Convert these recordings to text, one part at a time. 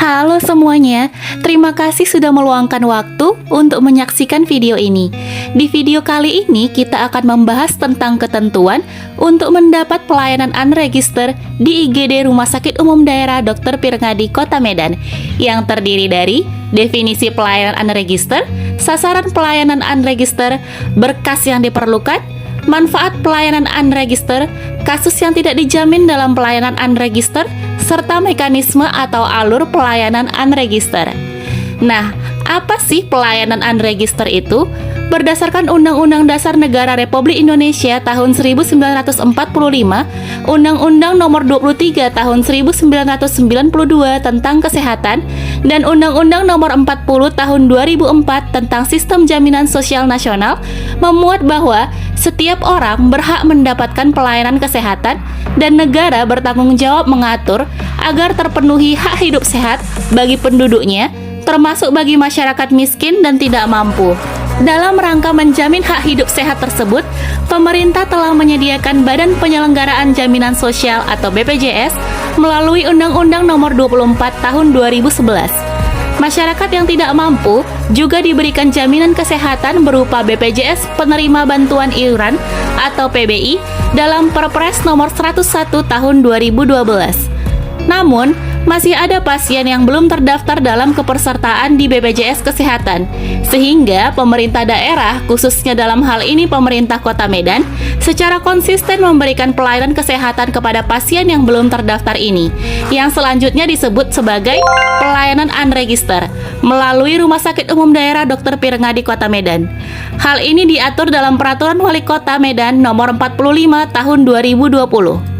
Halo semuanya, terima kasih sudah meluangkan waktu untuk menyaksikan video ini. Di video kali ini kita akan membahas tentang ketentuan untuk mendapat pelayanan unregister di IGD Rumah Sakit Umum Daerah Dr. Pirngadi Kota Medan, yang terdiri dari definisi pelayanan unregister, sasaran pelayanan unregister, berkas yang diperlukan, manfaat pelayanan unregister, kasus yang tidak dijamin dalam pelayanan unregister, serta mekanisme atau alur pelayanan unregister. Nah, apa sih pelayanan unregister itu? Berdasarkan Undang-Undang Dasar Negara Republik Indonesia tahun 1945, Undang-Undang Nomor 23 tahun 1992 tentang Kesehatan, dan Undang-Undang Nomor 40 tahun 2004 tentang Sistem Jaminan Sosial Nasional memuat bahwa setiap orang berhak mendapatkan pelayanan kesehatan dan negara bertanggung jawab mengatur agar terpenuhi hak hidup sehat bagi penduduknya, termasuk bagi masyarakat miskin dan tidak mampu. Dalam rangka menjamin hak hidup sehat tersebut, pemerintah telah menyediakan Badan Penyelenggaraan Jaminan Sosial atau BPJS melalui Undang-Undang Nomor 24 Tahun 2011. Masyarakat yang tidak mampu juga diberikan jaminan kesehatan berupa BPJS Penerima Bantuan Iuran atau PBI dalam Perpres Nomor 101 Tahun 2012. Namun, masih ada pasien yang belum terdaftar dalam kepesertaan di BPJS Kesehatan, sehingga pemerintah daerah, khususnya dalam hal ini pemerintah Kota Medan, secara konsisten memberikan pelayanan kesehatan kepada pasien yang belum terdaftar ini, yang selanjutnya disebut sebagai pelayanan unregister, melalui Rumah Sakit Umum Daerah Dr. Pirngadi Kota Medan. Hal ini diatur dalam Peraturan Wali Kota Medan Nomor 45 Tahun 2020.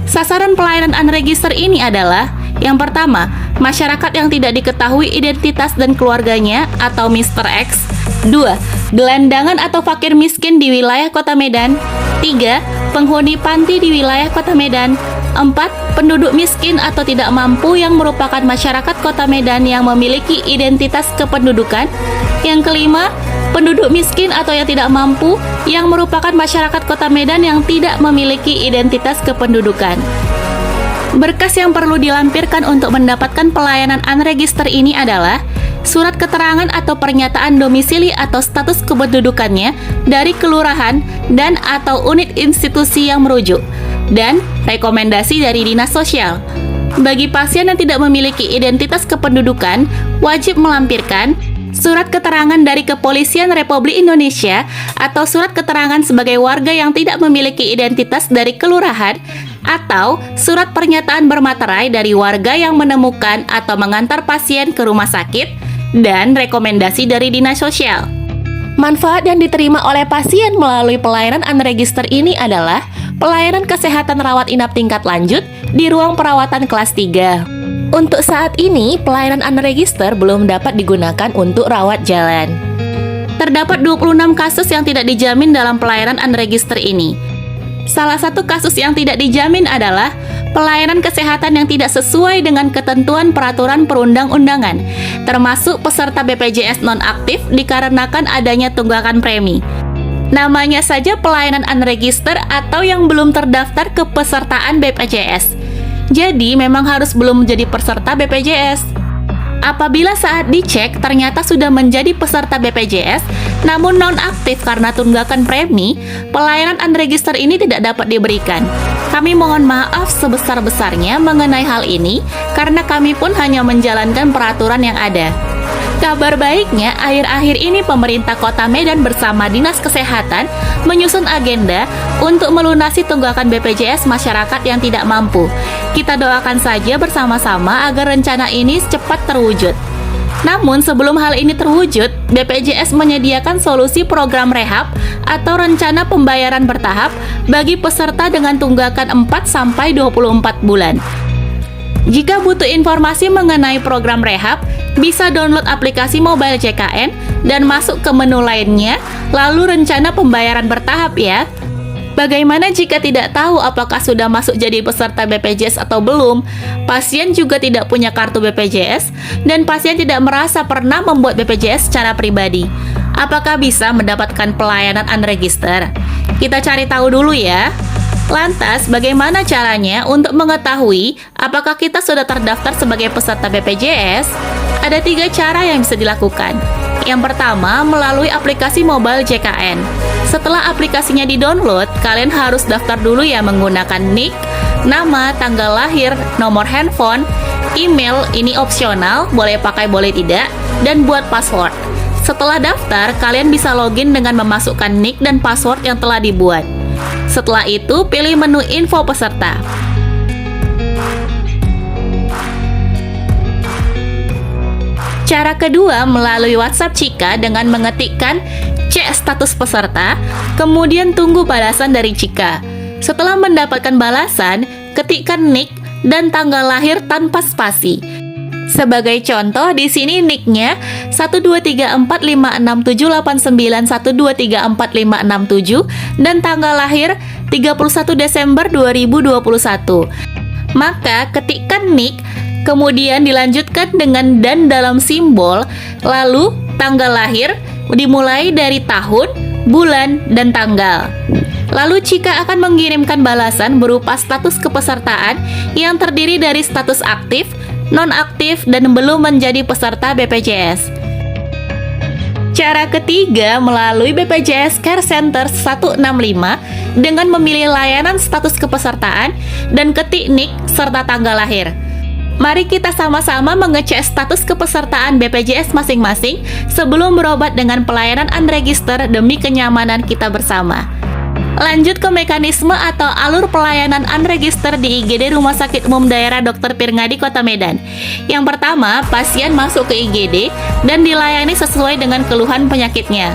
Sasaran pelayanan unregister ini adalah: yang pertama, masyarakat yang tidak diketahui identitas dan keluarganya atau Mr. X. 2. Gelandangan atau fakir miskin di wilayah Kota Medan. 3. Penghuni panti di wilayah Kota Medan. 4. Penduduk miskin atau tidak mampu yang merupakan masyarakat Kota Medan yang memiliki identitas kependudukan. Yang kelima, penduduk miskin atau yang tidak mampu yang merupakan masyarakat Kota Medan yang tidak memiliki identitas kependudukan. Berkas yang perlu dilampirkan untuk mendapatkan pelayanan unregister ini adalah surat keterangan atau pernyataan domisili atau status kependudukannya dari kelurahan dan atau unit institusi yang merujuk, dan rekomendasi dari Dinas Sosial. Bagi pasien yang tidak memiliki identitas kependudukan, wajib melampirkan surat keterangan dari Kepolisian Republik Indonesia atau surat keterangan sebagai warga yang tidak memiliki identitas dari kelurahan, atau surat pernyataan bermaterai dari warga yang menemukan atau mengantar pasien ke rumah sakit, dan rekomendasi dari Dinas Sosial. Manfaat yang diterima oleh pasien melalui pelayanan unregister ini adalah pelayanan kesehatan rawat inap tingkat lanjut di ruang perawatan kelas 3. Untuk saat ini, pelayanan unregister belum dapat digunakan untuk rawat jalan. Terdapat 26 kasus yang tidak dijamin dalam pelayanan unregister ini. Salah satu kasus yang tidak dijamin adalah pelayanan kesehatan yang tidak sesuai dengan ketentuan peraturan perundang-undangan, termasuk peserta BPJS nonaktif dikarenakan adanya tunggakan premi. Namanya saja pelayanan unregister atau yang belum terdaftar kepesertaan BPJS. Jadi memang harus belum menjadi peserta BPJS. Apabila saat dicek ternyata sudah menjadi peserta BPJS namun nonaktif karena tunggakan premi, pelayanan unregister ini tidak dapat diberikan. Kami mohon maaf sebesar-besarnya mengenai hal ini karena kami pun hanya menjalankan peraturan yang ada. Kabar baiknya, akhir-akhir ini pemerintah Kota Medan bersama Dinas Kesehatan menyusun agenda untuk melunasi tunggakan BPJS masyarakat yang tidak mampu. Kita doakan saja bersama-sama agar rencana ini cepat terwujud. Namun sebelum hal ini terwujud, BPJS menyediakan solusi program rehab atau rencana pembayaran bertahap bagi peserta dengan tunggakan 4-24 bulan. Jika butuh informasi mengenai program rehab, bisa download aplikasi mobile JKN dan masuk ke menu lainnya, lalu rencana pembayaran bertahap ya. Bagaimana jika tidak tahu apakah sudah masuk jadi peserta BPJS atau belum? Pasien juga tidak punya kartu BPJS dan pasien tidak merasa pernah membuat BPJS secara pribadi. Apakah bisa mendapatkan pelayanan unregister? Kita cari tahu dulu ya. Lantas, bagaimana caranya untuk mengetahui apakah kita sudah terdaftar sebagai peserta BPJS? Ada 3 cara yang bisa dilakukan. Yang pertama, melalui aplikasi mobile JKN. Setelah aplikasinya di-download, kalian harus daftar dulu ya menggunakan NIK, nama, tanggal lahir, nomor handphone, email, ini opsional, boleh pakai boleh tidak, dan buat password. Setelah daftar, kalian bisa login dengan memasukkan NIK dan password yang telah dibuat. Setelah itu, pilih menu info peserta. Cara kedua, melalui WhatsApp Cika dengan mengetikkan cek status peserta, kemudian tunggu balasan dari Cika. Setelah mendapatkan balasan, ketikkan NIK dan tanggal lahir tanpa spasi. Sebagai contoh, di sini NIK-nya 123456789123456 dan tanggal lahir 31 Desember 2021. Maka ketikkan NIK, kemudian dilanjutkan dengan dan dalam simbol, lalu tanggal lahir dimulai dari tahun, bulan, dan tanggal. Lalu Cika akan mengirimkan balasan berupa status kepesertaan yang terdiri dari status aktif, non-aktif, dan belum menjadi peserta BPJS. Cara ketiga, melalui BPJS Care Center 165 dengan memilih layanan status kepesertaan dan ketik NIK serta tanggal lahir. Mari kita sama-sama mengecek status kepesertaan BPJS masing-masing sebelum berobat dengan pelayanan unregister demi kenyamanan kita bersama. Lanjut ke mekanisme atau alur pelayanan unregister di IGD Rumah Sakit Umum Daerah Dr. Pirngadi Kota Medan. Yang pertama, pasien masuk ke IGD dan dilayani sesuai dengan keluhan penyakitnya.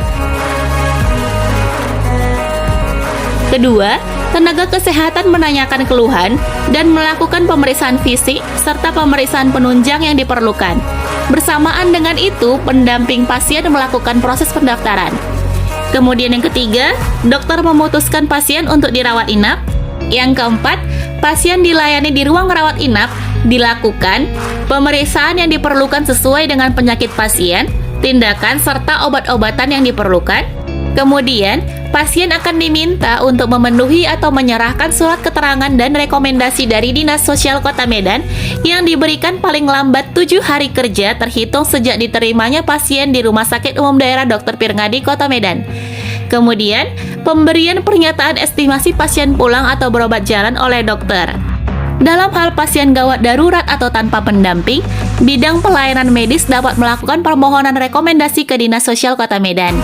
Kedua, tenaga kesehatan menanyakan keluhan dan melakukan pemeriksaan fisik serta pemeriksaan penunjang yang diperlukan. Bersamaan dengan itu, pendamping pasien melakukan proses pendaftaran. Kemudian yang ketiga, dokter memutuskan pasien untuk dirawat inap. Yang keempat, pasien dilayani di ruang rawat inap, dilakukan pemeriksaan yang diperlukan sesuai dengan penyakit pasien, tindakan serta obat-obatan yang diperlukan. Kemudian, pasien akan diminta untuk memenuhi atau menyerahkan surat keterangan dan rekomendasi dari Dinas Sosial Kota Medan yang diberikan paling lambat 7 hari kerja terhitung sejak diterimanya pasien di Rumah Sakit Umum Daerah Dr. Pirngadi Kota Medan. Kemudian, pemberian pernyataan estimasi pasien pulang atau berobat jalan oleh dokter. Dalam hal pasien gawat darurat atau tanpa pendamping, bidang pelayanan medis dapat melakukan permohonan rekomendasi ke Dinas Sosial Kota Medan.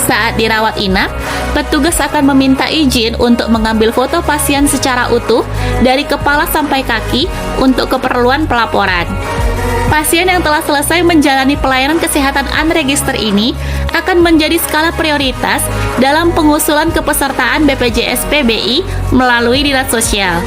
Saat dirawat inap, petugas akan meminta izin untuk mengambil foto pasien secara utuh dari kepala sampai kaki untuk keperluan pelaporan. Pasien yang telah selesai menjalani pelayanan kesehatan unregister ini akan menjadi skala prioritas dalam pengusulan kepesertaan BPJS PBI melalui Dinas Sosial.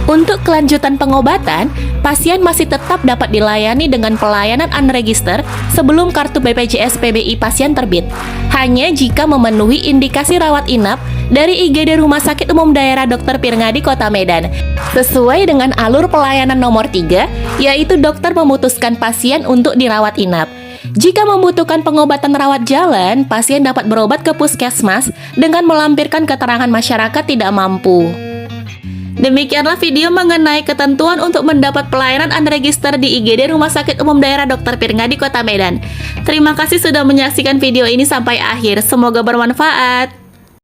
Untuk kelanjutan pengobatan, pasien masih tetap dapat dilayani dengan pelayanan unregister sebelum kartu BPJS PBI pasien terbit, hanya jika memenuhi indikasi rawat inap dari IGD Rumah Sakit Umum Daerah Dr. Pirngadi Kota Medan, sesuai dengan alur pelayanan nomor 3, yaitu dokter memutuskan pasien untuk dirawat inap. Jika membutuhkan pengobatan rawat jalan, pasien dapat berobat ke puskesmas dengan melampirkan keterangan masyarakat tidak mampu. Demikianlah video mengenai ketentuan untuk mendapat pelayanan unregister di IGD Rumah Sakit Umum Daerah Dr. Pirngadi Kota Medan. Terima kasih sudah menyaksikan video ini sampai akhir. Semoga bermanfaat.